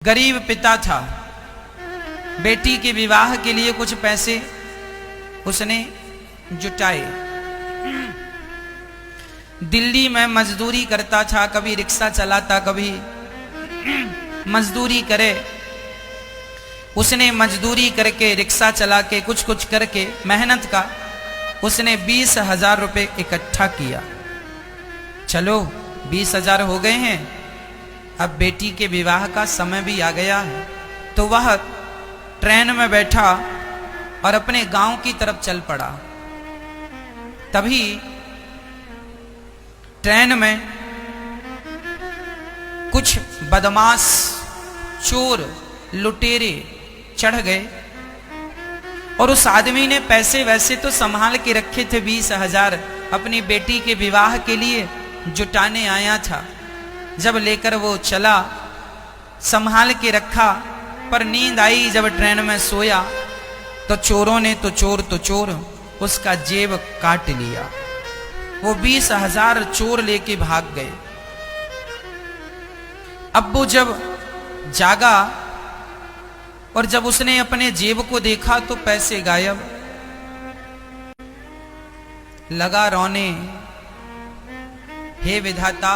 गरीब पिता था, बेटी के विवाह के लिए कुछ पैसे उसने जुटाए। दिल्ली में मजदूरी करता था, कभी रिक्शा चलाता, कभी मजदूरी करे। उसने मजदूरी करके, रिक्शा चला के, कुछ कुछ करके मेहनत का उसने 20,000 रुपये इकट्ठा किया। चलो 20,000 हो गए हैं, अब बेटी के विवाह का समय भी आ गया है। तो वह ट्रेन में बैठा और अपने गांव की तरफ चल पड़ा। तभी ट्रेन में कुछ बदमाश, चोर, लुटेरे चढ़ गए और उस आदमी ने पैसे वैसे तो संभाल के रखे थे, 20,000 अपनी बेटी के विवाह के लिए जुटाने आया था। जब लेकर वो चला, संभाल के रखा, पर नींद आई जब ट्रेन में सोया तो चोरों ने तो चोर उसका जेब काट लिया। वो 20,000 चोर लेके भाग गए। अब वो जब जागा और जब उसने अपने जेब को देखा तो पैसे गायब। लगा रोने, हे विधाता,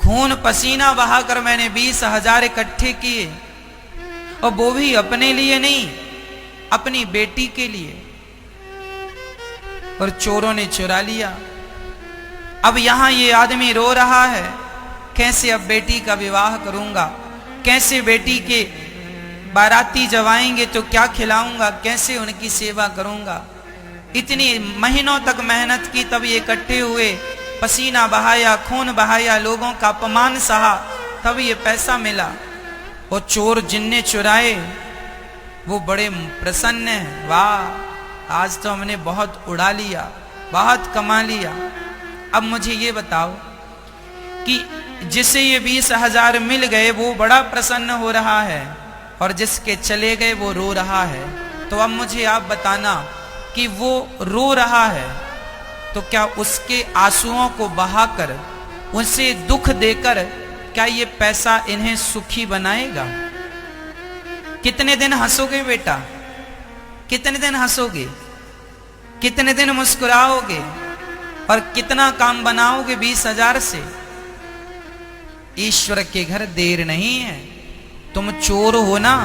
खून पसीना बहाकर मैंने 20,000 इकट्ठे किए, और वो भी अपने लिए नहीं, अपनी बेटी के लिए, और चोरों ने चुरा लिया। अब यहां ये आदमी रो रहा है, कैसे अब बेटी का विवाह करूंगा, कैसे बेटी के बाराती जब आएंगे तो क्या खिलाऊंगा, कैसे उनकी सेवा करूंगा। इतनी महीनों तक मेहनत की, तब ये इकट्ठे हुए, पसीना बहाया, खून बहाया, लोगों का अपमान सहा, तब ये पैसा मिला। और चोर जिनने चुराए वो बड़े प्रसन्न हैं, वाह आज तो हमने बहुत उड़ा लिया, बहुत कमा लिया। अब मुझे ये बताओ कि जिसे ये 20,000 मिल गए वो बड़ा प्रसन्न हो रहा है, और जिसके चले गए वो रो रहा है। तो अब मुझे आप बताना कि वो रो रहा है तो क्या उसके आंसुओं को बहाकर, उसे दुख देकर, क्या ये पैसा इन्हें सुखी बनाएगा? कितने दिन हंसोगे बेटा, कितने दिन हंसोगे, कितने दिन मुस्कुराओगे, और कितना काम बनाओगे 20,000 से? ईश्वर के घर देर नहीं है। तुम चोर हो ना,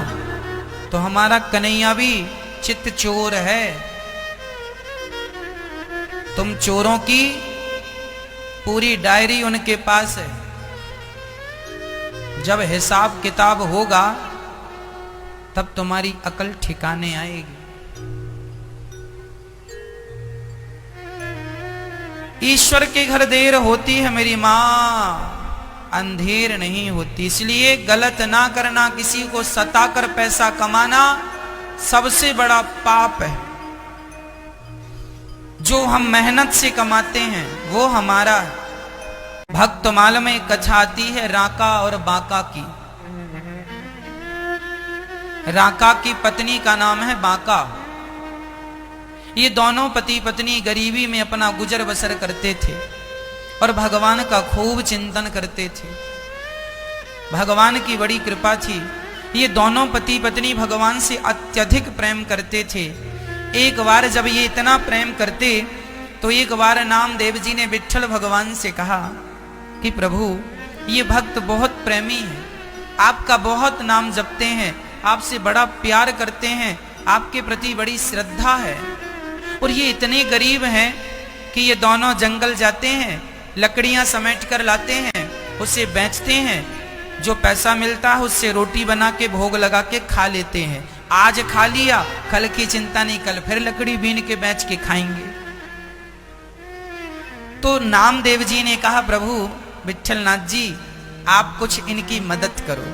तो हमारा कन्हैया भी चित्त चोर है। तुम चोरों की पूरी डायरी उनके पास है। जब हिसाब किताब होगा तब तुम्हारी अकल ठिकाने आएगी। ईश्वर के घर देर होती है मेरी मां, अंधेर नहीं होती। इसलिए गलत ना करना, किसी को सताकर पैसा कमाना सबसे बड़ा पाप है। जो हम मेहनत से कमाते हैं वो हमारा है। भक्तमाल में कथा आती है राका और बांका की। राका की पत्नी का नाम है बांका। ये दोनों पति पत्नी गरीबी में अपना गुजर बसर करते थे और भगवान का खूब चिंतन करते थे। भगवान की बड़ी कृपा थी, ये दोनों पति पत्नी भगवान से अत्यधिक प्रेम करते थे। एक बार जब ये इतना प्रेम करते तो एक बार नामदेव जी ने विट्ठल भगवान से कहा कि प्रभु ये भक्त बहुत प्रेमी है, आपका बहुत नाम जपते हैं, आपसे बड़ा प्यार करते हैं, आपके प्रति बड़ी श्रद्धा है, और ये इतने गरीब हैं कि ये दोनों जंगल जाते हैं, लकड़ियां समेट कर लाते हैं, उसे बेचते हैं, जो पैसा मिलता है उससे रोटी बना के भोग लगा के खा लेते हैं। आज खा लिया, कल की चिंता नहीं, कल फिर लकड़ी बीन के बेच के खाएंगे। तो नामदेव जी ने कहा प्रभु विट्ठलनाथ जी आप कुछ इनकी मदद करो।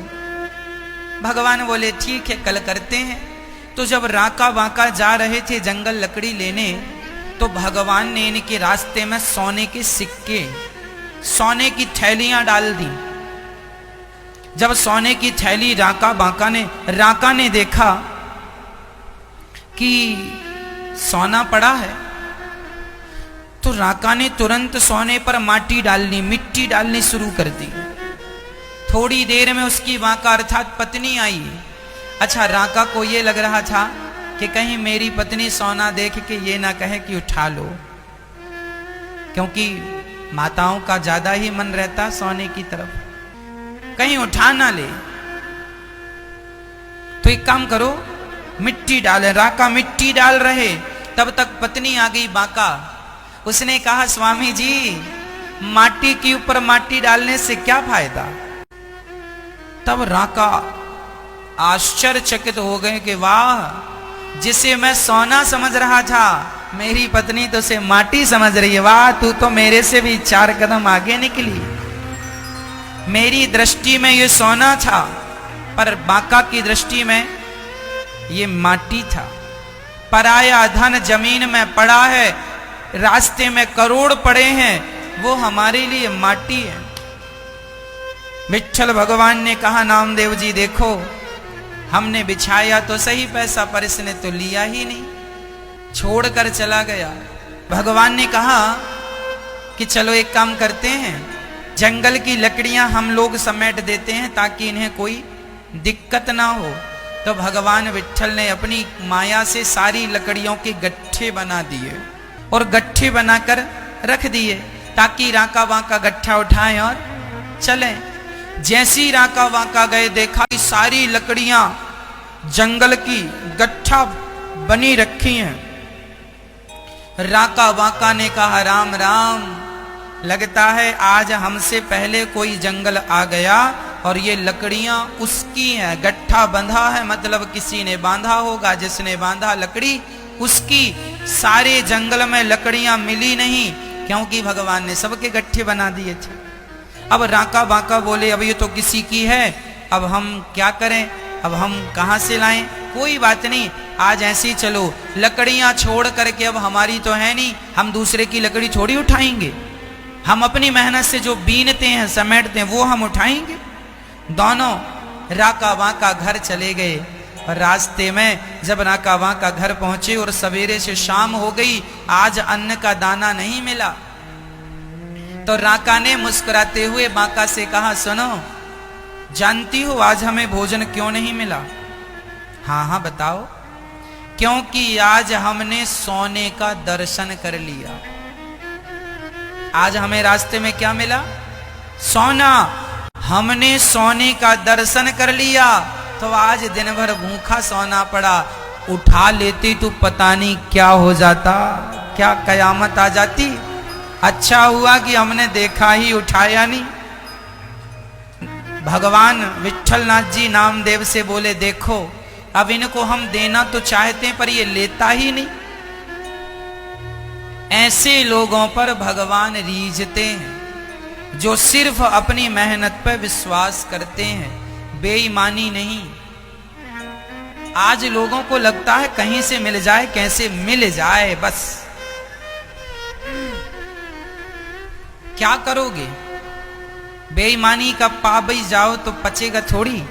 भगवान बोले ठीक है कल करते हैं। तो जब राका बांका जा रहे थे जंगल लकड़ी लेने, तो भगवान ने इनके रास्ते में सोने के सिक्के, सोने की थैलियां डाल दी। जब सोने की थैली राका ने देखा कि सोना पड़ा है, तो राका ने तुरंत सोने पर माटी डालनी, मिट्टी डालनी शुरू कर दी। थोड़ी देर में उसकी बांका अर्थात पत्नी आई। अच्छा, राका को ये लग रहा था कि कहीं मेरी पत्नी सोना देख के ये ना कहे कि उठा लो, क्योंकि माताओं का ज्यादा ही मन रहता सोने की तरफ, कहीं उठा ना ले। तो एक काम करो, मिट्टी डाले। राका मिट्टी डाल रहे, तब तक पत्नी आ गई बांका। उसने कहा, स्वामी जी, माटी के ऊपर माटी डालने से क्या फायदा? तब राका आश्चर्यचकित हो गए कि वाह, जिसे मैं सोना समझ रहा था, मेरी पत्नी तो उसे माटी समझ रही है। वाह, तू तो मेरे से भी 4 कदम आगे निकली। मेरी दृष्टि में ये सोना था, पर बांका की दृष्टि में ये माटी था। पराया धन जमीन में पड़ा है, रास्ते में करोड़ पड़े हैं, वो हमारे लिए माटी है। विट्ठल भगवान ने कहा, नामदेव जी देखो, हमने बिछाया तो सही पैसा, पर इसने तो लिया ही नहीं, छोड़कर चला गया। भगवान ने कहा कि चलो एक काम करते हैं, जंगल की लकड़ियां हम लोग समेट देते हैं ताकि इन्हें कोई दिक्कत ना हो। तो भगवान विट्ठल ने अपनी माया से सारी लकड़ियों के गट्ठे बना दिए और गट्ठे बनाकर रख दिए ताकि राका बांका गट्ठा उठाएं और चलें। जैसी राका बांका गए, देखा कि सारी लकड़ियां जंगल की गट्ठा बनी रखी हैं। राका बांका ने कहा, राम राम, लगता है आज हमसे पहले कोई जंगल आ गया और ये लकड़ियां उसकी हैं। गट्ठा बंधा है, मतलब किसी ने बांधा होगा, जिसने बांधा लकड़ी उसकी। सारे जंगल में लकड़ियां मिली नहीं, क्योंकि भगवान ने सबके गट्ठे बना दिए थे। अब राका बांका बोले, अब ये तो किसी की है, अब हम क्या करें, अब हम कहां से लाएं? कोई बात नहीं, आज ऐसे ही चलो, लकड़ियां छोड़ करके, अब हमारी तो है नहीं, हम दूसरे की लकड़ी थोड़ी उठाएंगे। हम अपनी मेहनत से जो बीनते हैं, समेटते हैं, वो हम उठाएंगे। दोनों राका बांका घर चले गए। और रास्ते में जब राका बांका घर पहुंचे और सवेरे से शाम हो गई, आज अन्न का दाना नहीं मिला। तो राका ने मुस्कुराते हुए बांका से कहा, सुनो, जानती हो आज हमें भोजन क्यों नहीं मिला? हाँ हाँ बताओ। क्योंकि आज हमने सोने का दर्शन कर लिया। आज हमें रास्ते में क्या मिला? सोना। हमने सोने का दर्शन कर लिया, तो आज दिन भर भूखा सोना पड़ा। उठा लेती तो पता नहीं क्या हो जाता, क्या कयामत आ जाती। अच्छा हुआ कि हमने देखा ही, उठाया नहीं। भगवान विट्ठलनाथ जी नामदेव से बोले, देखो अब इनको हम देना तो चाहते हैं, पर ये लेता ही नहीं। ऐसे लोगों पर भगवान रीझते हैं जो सिर्फ अपनी मेहनत पर विश्वास करते हैं, बेईमानी नहीं। आज लोगों को लगता है कहीं से मिल जाए, कैसे मिल जाए, बस। क्या करोगे? बेईमानी का पा भी जाओ तो पचेगा थोड़ी।